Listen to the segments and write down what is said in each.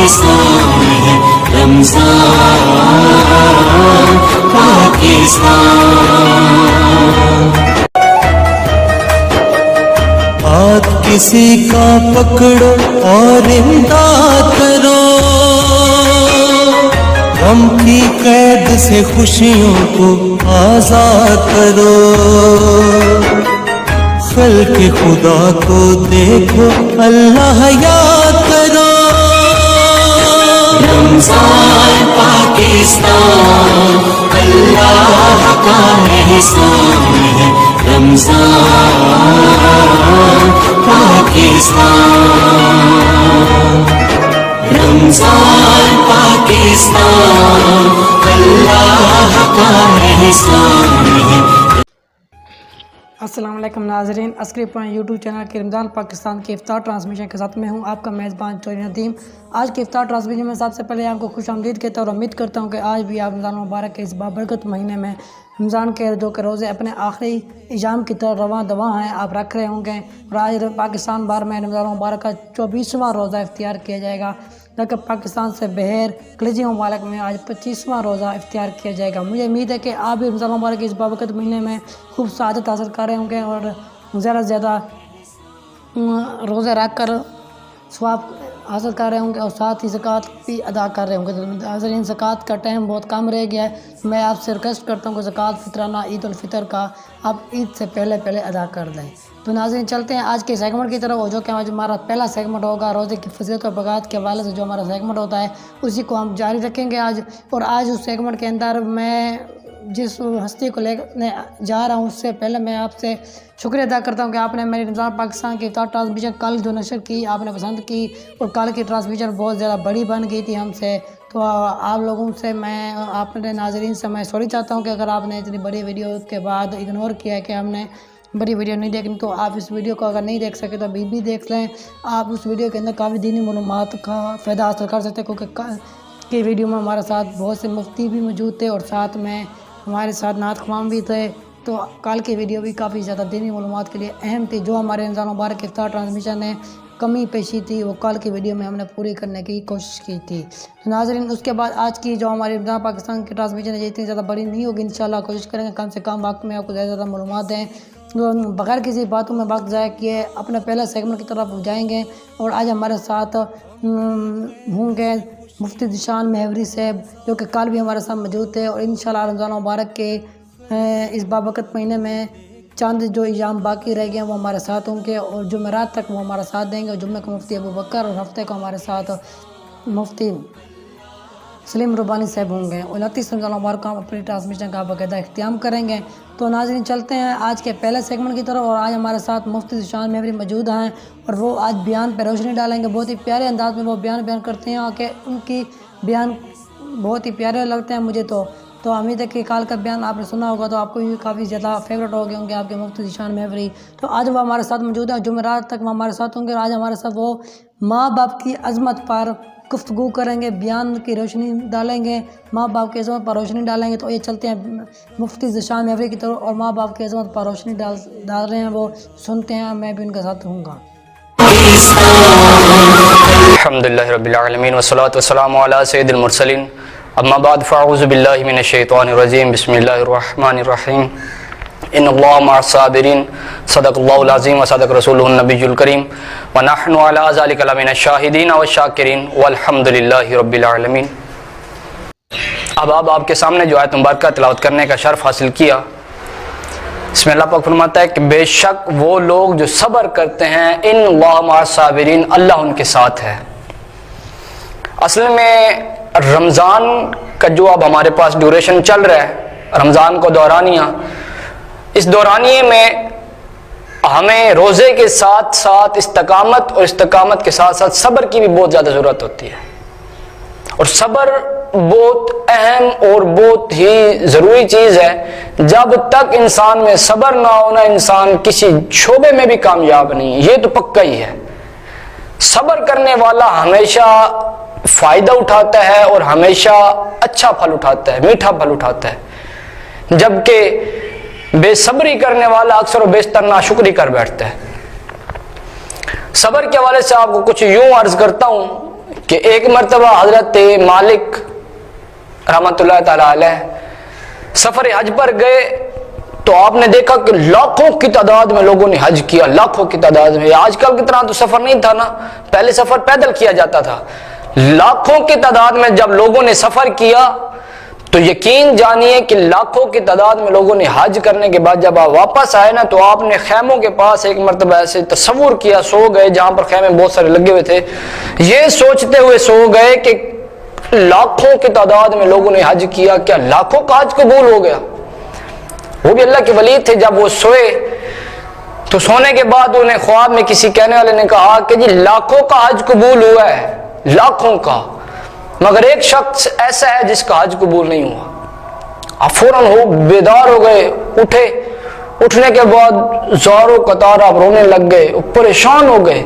پاکستان ہے رمضان پاکستان۔ ہاتھ کسی کا پکڑو اور امداد کرو، غم کی قید سے خوشیوں کو آزاد کرو، خلق خدا کو دیکھو اللہ یاد کرو۔ رمضان پاکستان اللہ کا احسان ہے رمضان پاکستان، رمضان پاکستان اللہ کا احسان ہے۔ السلام علیکم ناظرین، عسکری پوائنٹ یوٹیوب چینل کے رمضان پاکستان کی افطار ٹرانسمیشن کے ساتھ میں ہوں آپ کا میزبان چوہدری ندیم۔ آج کی افطار ٹرانسمیشن میں سب سے پہلے آپ کو خوش آمدید کہتا ہوں اور امید کرتا ہوں کہ آج بھی آپ رمضان مبارک کے اس بابرکت مہینے میں رمضان کے جو کہ روزے اپنے آخری ایام کی طرح رواں دواں ہیں آپ رکھ رہے ہوں گے، اور آج پاکستان بھر میں رمضان مبارک کا 24واں روزہ اختیار کیا جائے گا، جبکہ پاکستان سے بہر خلیجی ممالک میں آج 25واں روزہ اختیار کیا جائے گا۔ مجھے امید ہے کہ آپ بھی رمضان مبارک کے اس بابرکت مہینے میں خوب سعادت حاصل کر رہے ہوں گے اور زیادہ سے زیادہ روزے رکھ کر ثواب حاصل کر رہے ہوں گے اور ساتھ ہی زکوٰۃ بھی ادا کر رہے ہوں گے۔ ناظرین، زکوٰۃ کا ٹائم بہت کم رہ گیا ہے، میں آپ سے ریکویسٹ کرتا ہوں کہ زکوٰۃ فطرانہ عید الفطر کا آپ عید سے پہلے ادا کر دیں۔ تو ناظرین چلتے ہیں آج کے سیگمنٹ کی طرف، جو کہ آج ہمارا پہلا سیگمنٹ ہوگا روزے کی فضیلت اور برکات کے حوالے سے جو ہمارا سیگمنٹ ہوتا ہے اسی کو ہم جاری رکھیں گے آج۔ اور آج اس سیگمنٹ کے اندر میں جس ہستی کو لے جا رہا ہوں اس سے پہلے میں آپ سے شکریہ ادا کرتا ہوں کہ آپ نے میری رمضان پاکستان کی افطار ٹرانسمیشن کل جو نشر کی آپ نے پسند کی، اور کل کی ٹرانسمیشن بہت زیادہ بڑی بن گئی تھی ہم سے، تو آپ لوگوں سے آپ نے ناظرین سے میں سوری چاہتا ہوں کہ اگر آپ نے اتنی بڑی ویڈیو کے بعد اگنور کیا ہے کہ ہم نے بڑی ویڈیو نہیں دیکھنی، تو آپ اس ویڈیو کو اگر نہیں دیکھ سکے تو ابھی بھی دیکھ لیں۔ آپ اس ویڈیو کے اندر کافی دینی معلومات کا فائدہ حاصل کر سکتے ہیں، کیونکہ کی ویڈیو میں ہمارے ساتھ بہت سے مفتی بھی موجود تھے اور ساتھ میں ہمارے ساتھ نعت خوان بھی تھے، تو کل کی ویڈیو بھی کافی زیادہ دینی معلومات کے لیے اہم تھی۔ جو ہمارے رمضان مبارک کی افطار ٹرانسمیشن نے کمی پیشی تھی وہ کل کی ویڈیو میں ہم نے پوری کرنے کی کوشش کی تھی۔ ناظرین اس کے بعد آج کی جو ہماری رمضان پاکستان کی ٹرانسمیشن ہے یہ اتنی زیادہ بڑی نہیں ہوگی، انشاءاللہ کوشش کریں گے کم سے کم وقت میں آپ کو زیادہ معلومات دیں، بغیر کسی باتوں میں وقت ضائع کیے اپنے پہلے سیگمنٹ کی طرف جائیں گے۔ اور آج ہمارے ساتھ ہوں گے مفتی ذیشان مہوری صاحب، جو کہ کل بھی ہمارے ساتھ موجود تھے، اور انشاءاللہ رمضان مبارک کے اس بابرکت مہینے میں چند جو ایام باقی رہ گئے ہیں وہ ہمارے ساتھ ہوں گے، اور جمعرات تک وہ ہمارا ساتھ دیں گے، اور جمعہ کو مفتی ابو بکر اور ہفتے کو ہمارے ساتھ مفتی سلیم ربانی صاحب ہوں گے۔ 29 رمضان مبارک کو ہم اپنی ٹرانسمیشن کا باقاعدہ اختتام کریں گے۔ تو ناظرین چلتے ہیں آج کے پہلے سیگمنٹ کی طرف، اور آج ہمارے ساتھ مفتی ذیشان مہوری موجود ہیں اور وہ آج بیان پہ روشنی ڈالیں گے۔ بہت ہی پیارے انداز میں وہ بیان کرتے ہیں کہ ان کی بیان بہت ہی پیارے لگتے ہیں مجھے، تو امید ہے کہ کال کا بیان آپ نے سنا ہوگا تو آپ کو بھی کافی زیادہ فیوریٹ ہو گئے ہوں گے آپ کے مفتی ذیشان مہوری۔ تو آج وہ ہمارے ساتھ موجود ہیں، جمعرات تک وہ ہمارے ساتھ ہوں گے، اور آج ہمارے ساتھ وہ ماں باپ کی عظمت پر گفتگو کریں گے، بیان کی روشنی ڈالیں گے، ماں باپ کی عظمت پر روشنی ڈالیں گے۔ تو یہ چلتے ہیں مفتی ذیشان مہوری کی طرف، اور ماں باپ کی عظمت پر روشنی ڈال رہے ہیں، وہ سنتے ہیں، میں بھی ان کے ساتھ ہوں گا۔ الحمدللہ رب العالمین والصلاة والسلام علی سید المرسلین، اما بعد فاعوذ باللہ من الشیطان الرجیم، بسم اللہ الرحمن الرحیم، ان اللہ مع الصابرین، صدق اللہ العظیم وصدق رسولہ النبی الکریم، ونحن علی ذلک لمن الشاہدین والشاکرین والحمدللہ رب العالمین۔ اب آپ کے سامنے جو آیت مبارکہ تلاوت کرنے کا شرف حاصل کیا، اس میں اللہ پاک فرماتا ہے کہ بے شک وہ لوگ جو صبر کرتے ہیں، ان اللہ مع الصابرین، اللہ ان کے ساتھ ہے۔ اصل میں رمضان کا جو اب ہمارے پاس ڈیوریشن چل رہا ہے، رمضان کو دورانیہ، اس دورانیے میں ہمیں روزے کے ساتھ ساتھ استقامت، اور استقامت کے ساتھ ساتھ صبر کی بھی بہت زیادہ ضرورت ہوتی ہے، اور صبر بہت اہم اور بہت ہی ضروری چیز ہے۔ جب تک انسان میں صبر نہ ہونا انسان کسی شعبے میں بھی کامیاب نہیں، یہ تو پکا ہی ہے۔ صبر کرنے والا ہمیشہ فائدہ اٹھاتا ہے اور ہمیشہ اچھا پھل اٹھاتا ہے، میٹھا پھل اٹھاتا ہے، جبکہ بے صبری کرنے والا اکثر و بیشتر ناشکری کر بیٹھتا ہے۔ صبر کے حوالے سے آپ کو کچھ یوں عرض کرتا ہوں کہ ایک مرتبہ حضرت مالک رحمۃ اللہ تعالی علیہ سفر حج پر گئے تو آپ نے دیکھا کہ لاکھوں کی تعداد میں لوگوں نے حج کیا، لاکھوں کی تعداد میں. آج کل کی طرح تو سفر نہیں تھا نا، پہلے سفر پیدل کیا جاتا تھا. لاکھوں کی تعداد میں جب لوگوں نے سفر کیا تو یقین جانیے کہ لاکھوں کی تعداد میں لوگوں نے حج کرنے کے بعد جب آپ واپس آئے نا تو آپ نے خیموں کے پاس ایک مرتبہ ایسے تصور کیا، سو گئے جہاں پر خیمے بہت سارے لگے ہوئے تھے، یہ سوچتے ہوئے سو گئے کہ لاکھوں کی تعداد میں لوگوں نے حج کیا، کیا لاکھوں کا حج قبول ہو گیا؟ وہ بھی اللہ کے ولی تھے. جب وہ سوئے تو سونے کے بعد انہیں خواب میں کسی کہنے والے نے کہا کہ جی لاکھوں کا حج قبول ہوا ہے، لاکھوں کا، مگر ایک شخص ایسا ہے جس کا حج قبول نہیں ہوا. آپ فوراً بیدار ہو گئے، اٹھے. اٹھنے کے بعد زاروں قطار آپ رونے لگ گئے، پریشان ہو گئے.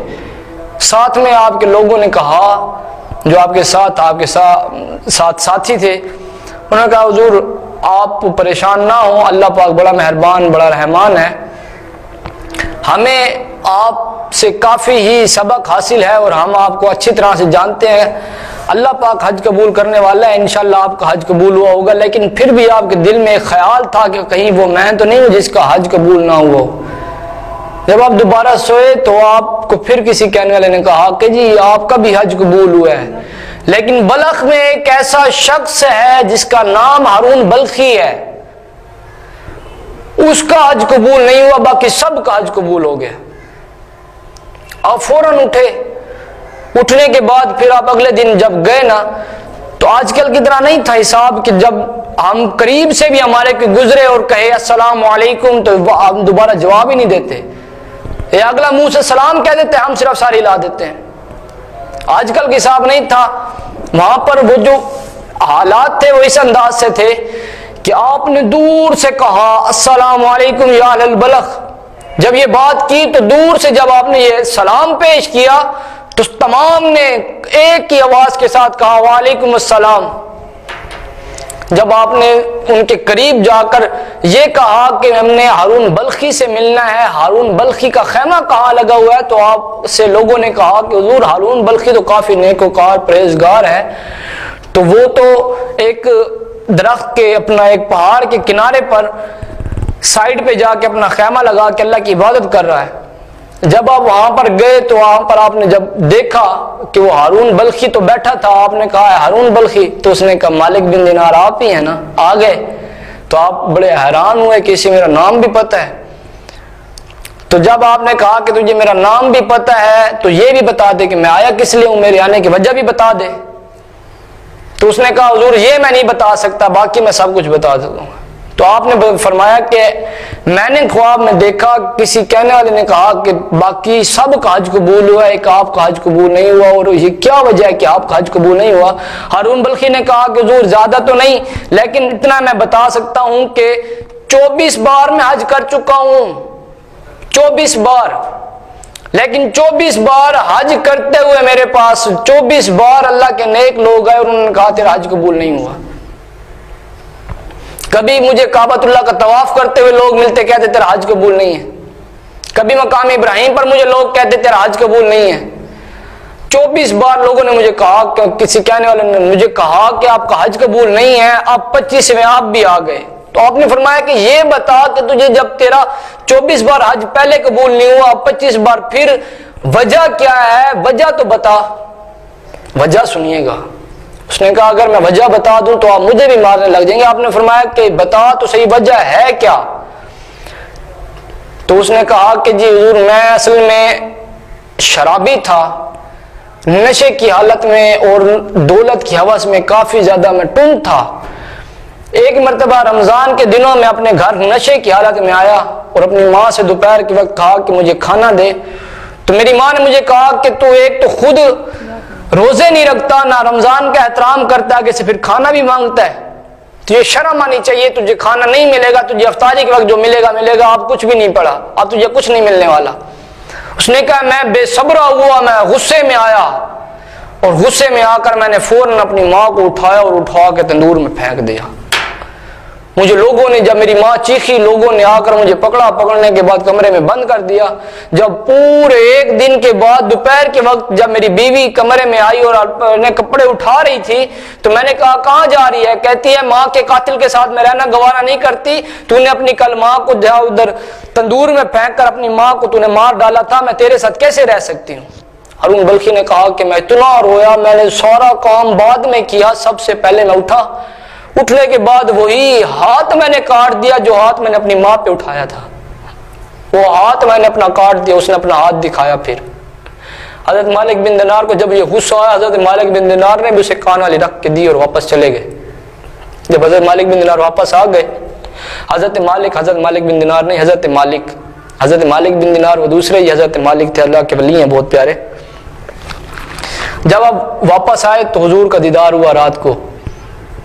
ساتھ میں آپ کے لوگوں نے کہا، جو آپ کے ساتھ ساتھی تھے، انہوں نے کہا حضور آپ پریشان نہ ہوں، اللہ پاک بڑا مہربان بڑا رحمان ہے، ہمیں آپ سے کافی ہی سبق حاصل ہے اور ہم آپ کو اچھی طرح سے جانتے ہیں، اللہ پاک حج قبول کرنے والا ہے، انشاءاللہ آپ کا حج قبول ہوا ہوگا. لیکن پھر بھی آپ کے دل میں ایک خیال تھا کہ کہیں وہ میں تو نہیں ہوں جس کا حج قبول نہ ہوا. جب آپ دوبارہ سوئے تو آپ کو پھر کسی کہنے والے نے کہا کہ جی آپ کا بھی حج قبول ہوا ہے، لیکن بلخ میں ایک ایسا شخص ہے جس کا نام ہارون بلخی ہے، اس کا حج قبول نہیں ہوا، باقی سب کا حج قبول ہو گیا. آپ فوراً اٹھے. اٹھنے کے بعد پھر آپ اگلے دن جب گئے نا تو آج کل کی طرح نہیں تھا حساب کہ جب ہم قریب سے بھی ہمارے کوئی گزرے اور کہے السلام علیکم تو ہم دوبارہ جواب ہی نہیں دیتے، یا اگلا منہ سے سلام کہہ دیتے، ہم صرف ساری لا دیتے ہیں. آج کل کا حساب نہیں تھا. وہاں پر وہ جو حالات تھے وہ اس انداز سے تھے کہ آپ نے دور سے کہا السلام علیکم یا اہل البلخ. جب یہ بات کی تو دور سے جب آپ نے یہ سلام پیش کیا تو تمام نے ایک ہی آواز کے ساتھ کہا وعلیکم السلام. جب آپ نے ان کے قریب جا کر یہ کہا کہ ہم نے ہارون بلخی سے ملنا ہے، ہارون بلخی کا خیمہ کہاں لگا ہوا ہے، تو آپ سے لوگوں نے کہا کہ حضور ہارون بلخی تو کافی نیکوکار پرہیزگار ہے، تو وہ تو ایک درخت کے اپنا ایک پہاڑ کے کنارے پر سائڈ پہ جا کے اپنا خیمہ لگا کے اللہ کی عبادت کر رہا ہے. جب آپ وہاں پر گئے تو وہاں پر آپ نے جب دیکھا کہ وہ ہارون بلخی تو بیٹھا تھا، آپ نے کہا ہے ہارون بلخی، تو اس نے کہا مالک بن دینار آپ ہی ہیں نا. آ گئے تو آپ بڑے حیران ہوئے کہ اسے میرا نام بھی پتہ ہے. تو جب آپ نے کہا کہ تجھے میرا نام بھی پتہ ہے تو یہ بھی بتا دے کہ میں آیا کس لیے ہوں، میرے آنے کی وجہ بھی بتا دے. تو اس نے کہا حضور یہ میں نہیں بتا سکتا، باقی میں سب کچھ بتا دوں گا. تو آپ نے فرمایا کہ میں نے خواب میں دیکھا، کسی کہنے والے نے کہا کہ باقی سب کا حج قبول ہوا، ایک آپ کا حج قبول نہیں ہوا، اور یہ کیا وجہ ہے کہ آپ کا حج قبول نہیں ہوا؟ ہارون بلخی نے کہا کہ حضور زیادہ تو نہیں، لیکن اتنا میں بتا سکتا ہوں کہ 24 بار میں حج کر چکا ہوں، 24 بار. لیکن 24 بار حج کرتے ہوئے میرے پاس 24 بار اللہ کے نیک لوگ آئے اور انہوں نے کہا تیرا حج قبول نہیں ہوا. کبھی مجھے کعبۃ اللہ کا طواف کرتے ہوئے لوگ ملتے کہتے تیرا حج قبول نہیں ہے. کبھی مقام ابراہیم پر مجھے لوگ کہتے تیرا حج قبول نہیں ہے. 24 بار لوگوں نے مجھے کہا کہ کسی کہنے والے نے مجھے کہا کہ آپ کا حج قبول نہیں ہے. اب 25ویں آپ بھی آ گئے. تو آپ نے فرمایا کہ یہ بتا کہ تجھے جب تیرا 24 بار حج پہلے قبول نہیں ہوا، 25 بار پھر وجہ کیا ہے؟ وجہ تو بتا. وجہ سنیے گا. اس نے کہا اگر میں وجہ بتا دوں تو آپ مجھے بھی مارنے لگ جائیں گے. آپ نے فرمایا کہ بتا تو صحیح وجہ ہے کیا؟ تو اس نے کہا کہ جی حضور میں اصل میں شرابی تھا، نشے کی حالت میں اور دولت کی ہوس میں کافی زیادہ میں ٹنڈ تھا. ایک مرتبہ رمضان کے دنوں میں اپنے گھر نشے کی حالت میں آیا اور اپنی ماں سے دوپہر کے وقت کہا کہ مجھے کھانا دے. تو میری ماں نے مجھے کہا کہ تو ایک تو خود روزے نہیں رکھتا، نہ رمضان کا احترام کرتا، آگے سے پھر کھانا بھی مانگتا ہے، تو یہ شرم آنی چاہیے. تجھے کھانا نہیں ملے گا، تجھے افطاری کے وقت جو ملے گا ملے گا، اب کچھ بھی نہیں پڑا، اب تجھے کچھ نہیں ملنے والا. اس نے کہا میں بے صبر ہوا، میں غصے میں آیا اور غصے میں آ کر میں نے فوراً اپنی ماں کو اٹھایا اور اٹھا کے تندور میں پھینک دیا. مجھے لوگوں نے، جب میری ماں چیخی، لوگوں نے آ کر مجھے پکڑا، پکڑنے کے بعد کمرے میں بند کر دیا۔ جب پورے ایک دن کے بعد دوپہر کے وقت جب میری بیوی کمرے میں آئی اور اپنے کپڑے اٹھا رہی تھی تو میں نے کہا کہاں جا رہی ہے؟ کہتی ہے ماں کے قاتل کے ساتھ میں رہنا گوارا نہیں کرتی، تو نے اپنی کل ماں کو جہاں ادھر تندور میں پھینک کر اپنی ماں کو تو نے مار ڈالا تھا، میں تیرے ساتھ کیسے رہ سکتی ہوں؟ ہارون بلخی نے کہا کہ میں اتنا رویا، میں نے سارا کام بعد میں کیا، سب سے پہلے میں اٹھا، اٹھنے کے بعد وہی ہاتھ میں نے کاٹ دیا جو ہاتھ میں نے اپنی ماں پہ اٹھایا تھا، وہ ہاتھ میں نے اپنا کاٹ دیا۔ اس نے اپنا ہاتھ دکھایا۔ پھر حضرت مالک بن دینار کو جب یہ غصہ آیا، حضرت مالک بن دینار نے بھی اسے کان والی رکھ کے دی اور واپس چلے گئے۔ جب حضرت مالک بن دینار واپس آ گئے، حضرت مالک بن دینار نہیں، حضرت مالک بن دینار وہ دوسرے ہی حضرت مالک تھے، اللہ کے ولی ہیں بہت پیارے۔ جب آپ واپس آئے تو حضور کا دیدار ہوا رات کو۔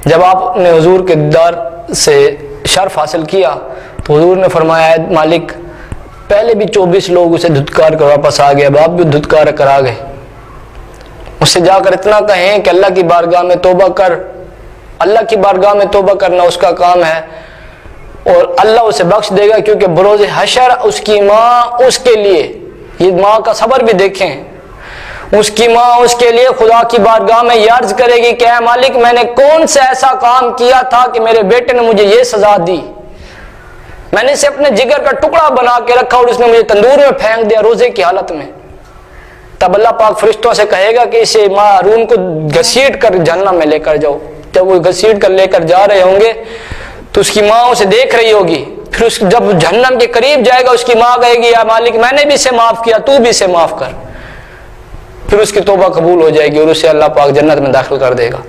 جب آپ نے حضور کے دیدار سے شرف حاصل کیا تو حضور نے فرمایا اے مالک، پہلے بھی 24 لوگ اسے دھتکار کر واپس آ گئے، اب آپ بھی دھتکار کر آ گئے، اس سے جا کر اتنا کہیں کہ اللہ کی بارگاہ میں توبہ کر، اللہ کی بارگاہ میں توبہ کرنا اس کا کام ہے اور اللہ اسے بخش دے گا، کیونکہ بروز حشر اس کی ماں اس کے لیے، یہ ماں کا صبر بھی دیکھیں، اس کی ماں اس کے لیے خدا کی بارگاہ میں یہ عرض کرے گی کہ اے مالک میں نے کون سا ایسا کام کیا تھا کہ میرے بیٹے نے مجھے یہ سزا دی، میں نے اسے اپنے جگر کا ٹکڑا بنا کے رکھا اور اس نے مجھے تندور میں پھینک دیا روزے کی حالت میں۔ تب اللہ پاک فرشتوں سے کہے گا کہ اسے ماں ہارون کو گھسیٹ کر جہنم میں لے کر جاؤ۔ جب وہ گھسیٹ کر لے کر جا رہے ہوں گے تو اس کی ماں اسے دیکھ رہی ہوگی، پھر جب جہنم کے قریب جائے گا اس کی ماں کہے گی اے مالک میں نے بھی اسے معاف کیا، تو بھی اسے معاف کر، پھر اس کی توبہ قبول ہو جائے گی اور اسے اللہ پاک جنت میں داخل کر دے گا۔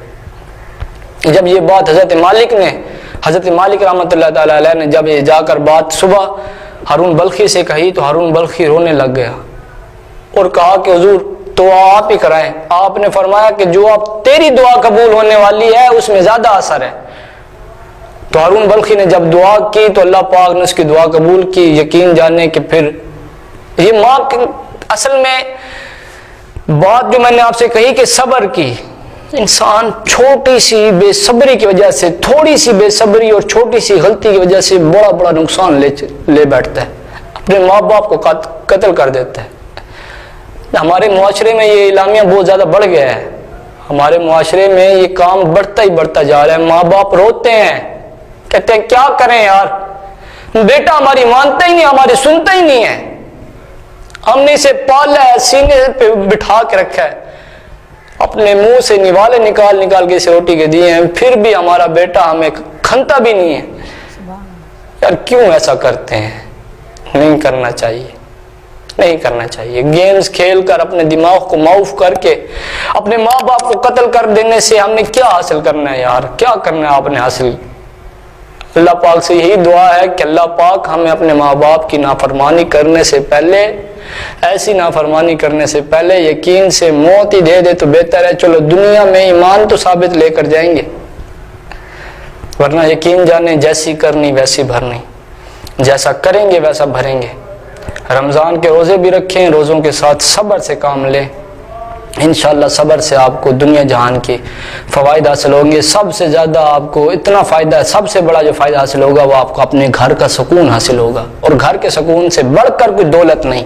جب یہ بات حضرت مالک رحمۃ اللہ تعالی علیہ نے جب یہ جا کر بات صبح ہارون بلخی سے کہی تو ہارون بلخی رونے لگ گیا اور کہا کہ حضور تو آپ ہی کرائیں۔ آپ نے فرمایا کہ جو آپ تیری دعا قبول ہونے والی ہے اس میں زیادہ اثر ہے۔ تو ہارون بلخی نے جب دعا کی تو اللہ پاک نے اس کی دعا قبول کی، یقین جانے کہ پھر یہ ماں اصل میں بات جو میں نے آپ سے کہی کہ صبر کی، انسان چھوٹی سی بے صبری کی وجہ سے، تھوڑی سی بے صبری اور چھوٹی سی غلطی کی وجہ سے بڑا بڑا نقصان لے بیٹھتا ہے، اپنے ماں باپ کو قتل کر دیتا ہے۔ ہمارے معاشرے میں یہ اعلامیہ بہت زیادہ بڑھ گیا ہے، ہمارے معاشرے میں یہ کام بڑھتا ہی بڑھتا جا رہا ہے۔ ماں باپ روتے ہیں، کہتے ہیں کیا کریں یار، بیٹا ہماری مانتا ہی نہیں، ہماری سنتا ہی نہیں ہے، ہم نے اسے پالا ہے، سینے پہ بٹھا کے رکھا ہے، اپنے منہ سے نوالے نکال کے اسے روٹی کے دیے ہیں، پھر بھی ہمارا بیٹا ہمیں کھنتا بھی نہیں ہے۔ یار کیوں ایسا کرتے ہیں؟ نہیں کرنا چاہیے، نہیں کرنا چاہیے۔ گیمز کھیل کر اپنے دماغ کو معاف کر کے اپنے ماں باپ کو قتل کر دینے سے ہم نے کیا حاصل کرنا ہے یار؟ کیا کرنا ہے آپ نے حاصل؟ اللہ پاک سے یہی دعا ہے کہ اللہ پاک ہمیں اپنے ماں باپ کی نافرمانی کرنے سے پہلے، ایسی نافرمانی کرنے سے پہلے یقین سے موت ہی دے دے تو بہتر ہے۔ چلو دنیا میں ایمان تو ثابت لے کر جائیں گے، ورنہ یقین جانے جیسی کرنی ویسی بھرنی، جیسا کریں گے ویسا بھریں گے۔ رمضان کے روزے بھی رکھیں، روزوں کے ساتھ صبر سے کام لیں، انشاءاللہ صبر سے آپ کو دنیا جہان کے فوائد حاصل ہوں گے۔ سب سے زیادہ آپ کو اتنا فائدہ ہے، سب سے بڑا جو فائدہ حاصل ہوگا وہ آپ کو اپنے گھر کا سکون حاصل ہوگا، اور گھر کے سکون سے بڑھ کر کوئی دولت نہیں۔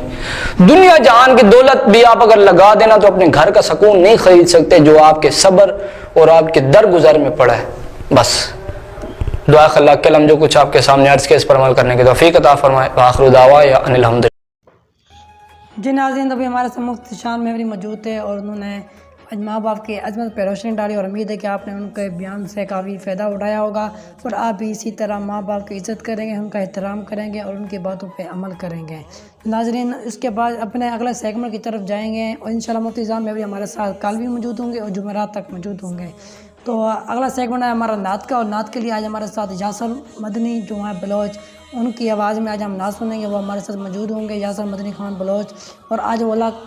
دنیا جہان کی دولت بھی آپ اگر لگا دینا تو اپنے گھر کا سکون نہیں خرید سکتے جو آپ کے صبر اور آپ کے درگزر میں پڑا ہے۔ بس دعا اللہ کے لم جو کچھ آپ کے سامنے عرض کیا اس پر عمل کرنے کی توفیق عطا فرمائے۔ وآخر دعوانا ان الحمد۔ جی ناظرین، ابھی ہمارے ساتھ مفتی شان مہری موجود تھے اور انہوں نے ماں باپ کی عظمت پہ روشنی ڈالی، اور امید ہے کہ آپ نے ان کے بیان سے کافی فائدہ اٹھایا ہوگا، اور آپ بھی اسی طرح ماں باپ کی عزت کریں گے، ان کا احترام کریں گے اور ان کی باتوں پہ عمل کریں گے۔ ناظرین، اس کے بعد اپنے اگلے سیگمنٹ کی طرف جائیں گے، اور انشاءاللہ مفتی شان مہری ہمارے ساتھ کل بھی موجود ہوں گے اور جمعرات تک موجود ہوں گے۔ تو اگلا سیگمنٹ ہے ہمارا نعت کا، اور نعت کے لیے آج ہمارے ساتھ یاسر مدنی جو ہیں بلوچ، ان کی آواز میں آج ہم نعت سنیں گے، وہ ہمارے ساتھ موجود ہوں گے، یاسر مدنی خان بلوچ۔ اور آج وہ اللہ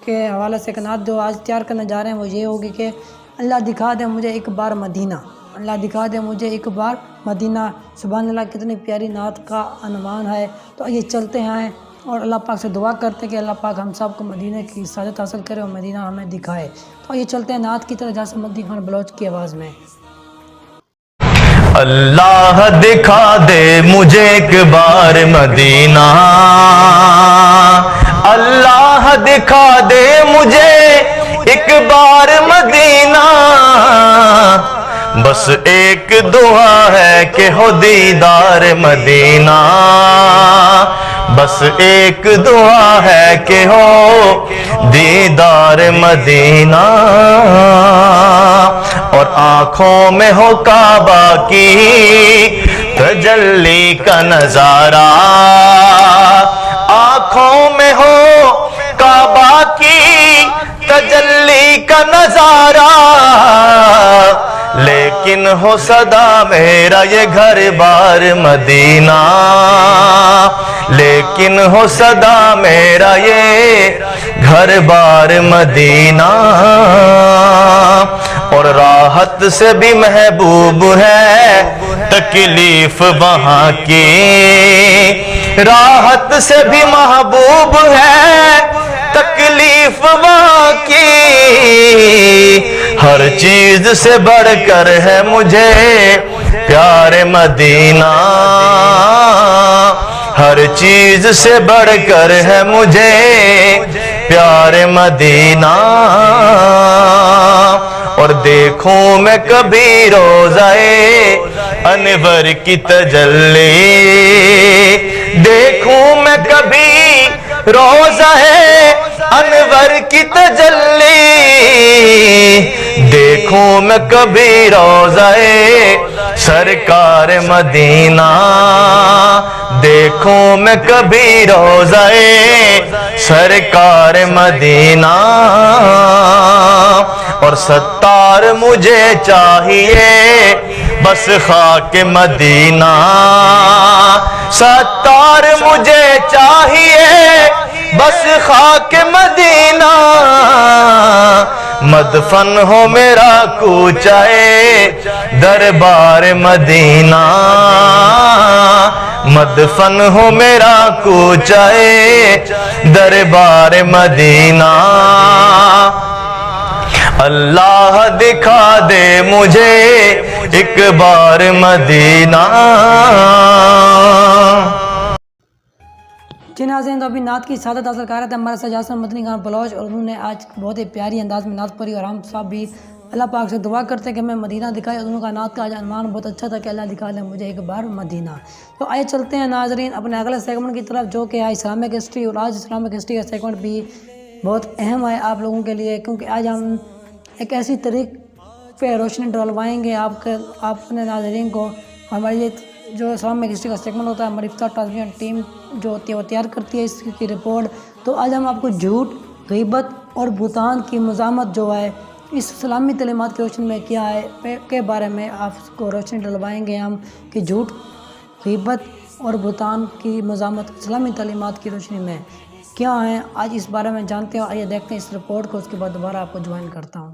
کے حوالے سے نعت جو آج تیار کرنے جا رہے ہیں وہ یہ ہوگی کہ اللہ دکھا دے مجھے ایک بار مدینہ، اللہ دکھا دے مجھے ایک بار مدینہ۔ سبحان اللہ، کتنی پیاری نعت کا عنوان ہے۔ تو یہ چلتے ہیں اور اللہ پاک سے دعا کرتے کہ اللہ پاک ہم سب کو مدینہ کی سعادت حاصل کرے اور مدینہ ہمیں دکھائے۔ تو یہ چلتے ہیں نعت کی طرح یاسر مدنی خان بلوچ کی آواز میں۔ اللہ دکھا دے مجھے ایک بار مدینہ، اللہ دکھا دے مجھے ایک بار مدینہ، بس ایک دعا ہے کہ ہو دیدار مدینہ، بس ایک دعا ہے کہ ہو دیدار مدینہ، اور آنکھوں میں ہو کعبہ کی تجلی کا نظارہ، آنکھوں میں ہو کعبہ کی تجلی کا نظارہ، لیکن ہو صدا میرا یہ گھر بار مدینہ، لیکن ہو صدا میرا یہ گھر بار مدینہ، اور راحت سے بھی محبوب ہے تکلیف وہاں کی، راحت سے بھی محبوب ہے تکلیف وہاں کی، ہر چیز سے بڑھ کر ہے مجھے پیار مدینہ، ہر چیز سے بڑھ کر ہے مجھے پیار مدینہ، اور دیکھوں میں کبھی روضہ انور کی تجلی، دیکھوں میں کبھی روضہ انور کی تجلی، دیکھوں میں کبھی روضہ سرکار مدینہ، دیکھوں میں کبھی روضہ سرکار مدینہ، اور ستار مجھے چاہیے بس خاک مدینہ، ستار مجھے چاہیے بس خاک مدینہ، مدفن ہو میرا کوچہ دربار مدینہ، مدفن ہو میرا کوچہ دربار مدینہ، اللہ دکھا دے مجھے ایک بار مدینہ۔ جی ناظرین، تو ابھی نعت کی سعادت حاصل کر رہے تھے ہمارے سجاد حسن مدنی خان بلوچ، اور انہوں نے آج بہت ہی پیاری انداز میں نعت پڑھی، اور ہم صاحب بھی اللہ پاک سے دعا کرتے ہیں کہ ہمیں مدینہ دکھائے، اور انہوں کا نعت کا آج عنوان بہت اچھا تھا کہ اللہ دکھا دے مجھے ایک بار مدینہ۔ تو آئے چلتے ہیں ناظرین اپنے اگلے سیگمنٹ کی طرف، جو کہ ہے اسلامک ہسٹری، اور آج اسلامک ہسٹری کا سیگمنٹ بھی بہت اہم ہے آپ لوگوں کے لیے، کیونکہ آج ہم ایک ایسی طریق پہ روشنی ڈلوائیں گے آپ اپنے ناظرین کو۔ ہماری یہ جو اسلامک ہسٹری کا سیگمنٹ ہوتا ہے، ہماری افطار ٹرانسمیشن ٹیم جو ہوتی ہے وہ تیار کرتی ہے اس کی رپورٹ۔ تو آج ہم آپ کو جھوٹ، غیبت اور بہتان کی مزاحمت جو ہے اس اسلامی تعلیمات کی روشنی میں کیا ہے کے بارے میں آپ کو روشنی ڈلوائیں گے ہم، کہ جھوٹ، غیبت اور بہتان کی مزاحمت اسلامی تعلیمات کی روشنی میں کیا ہیں، آج اس بارے میں جانتے ہیں۔ آئیے دیکھتے ہیں اس رپورٹ کو، اس کے بعد دوبارہ آپ کو جوائن کرتا ہوں۔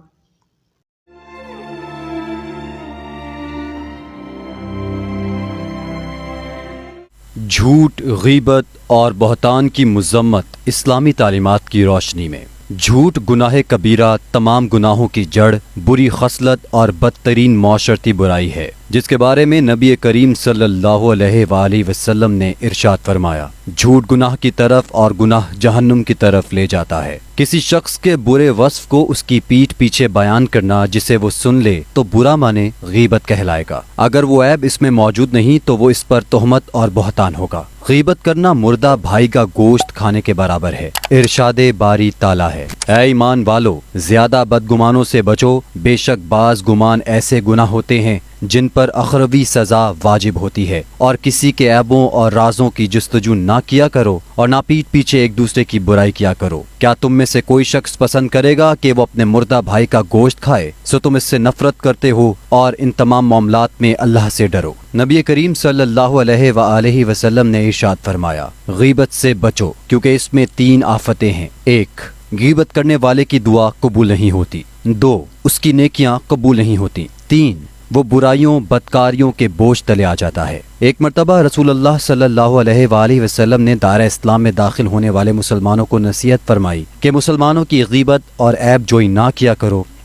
جھوٹ، غیبت اور بہتان کی مذمت اسلامی تعلیمات کی روشنی میں۔ جھوٹ گناہ کبیرہ، تمام گناہوں کی جڑ، بری خصلت اور بدترین معاشرتی برائی ہے، جس کے بارے میں نبی کریم صلی اللہ علیہ وآلہ وسلم نے ارشاد فرمایا، جھوٹ گناہ کی طرف اور گناہ جہنم کی طرف لے جاتا ہے۔ کسی شخص کے برے وصف کو اس کی پیٹھ پیچھے بیان کرنا جسے وہ سن لے تو برا مانے غیبت کہلائے گا۔ اگر وہ عیب اس میں موجود نہیں تو وہ اس پر تہمت اور بہتان ہوگا۔ غیبت کرنا مردہ بھائی کا گوشت کھانے کے برابر ہے۔ ارشاد باری تعالیٰ ہے، اے ایمان والو، زیادہ بدگمانوں سے بچو، بے شک بعض گمان ایسے گناہ ہوتے ہیں جن پر اخروی سزا واجب ہوتی ہے، اور کسی کے عیبوں اور رازوں کی جستجو نہ کیا کرو، اور نہ پیٹھ پیچھے ایک دوسرے کی برائی کیا کرو۔ کیا تم میں سے کوئی شخص پسند کرے گا کہ وہ اپنے مردہ بھائی کا گوشت کھائے؟ سو تم اس سے نفرت کرتے ہو، اور ان تمام معاملات میں اللہ سے ڈرو۔ نبی کریم صلی اللہ علیہ وآلہ وسلم نے ارشاد فرمایا، غیبت سے بچو کیونکہ اس میں 3 آفتیں ہیں۔ 1، غیبت کرنے والے کی دعا قبول نہیں ہوتی۔ 2، اس کی نیکیاں قبول نہیں ہوتی۔ 3، وہ برائیوں بدکاریوں کے بوجھ تلے آ جاتا ہے۔ ایک مرتبہ رسول اللہ صلی اللہ علیہ وآلہ وسلم نے دار اسلام میں داخل ہونے والے مسلمانوں کو نصیحت فرمائی کہ مسلمانوں کی غیبت اور عیب جوئی نہ کیا کرو،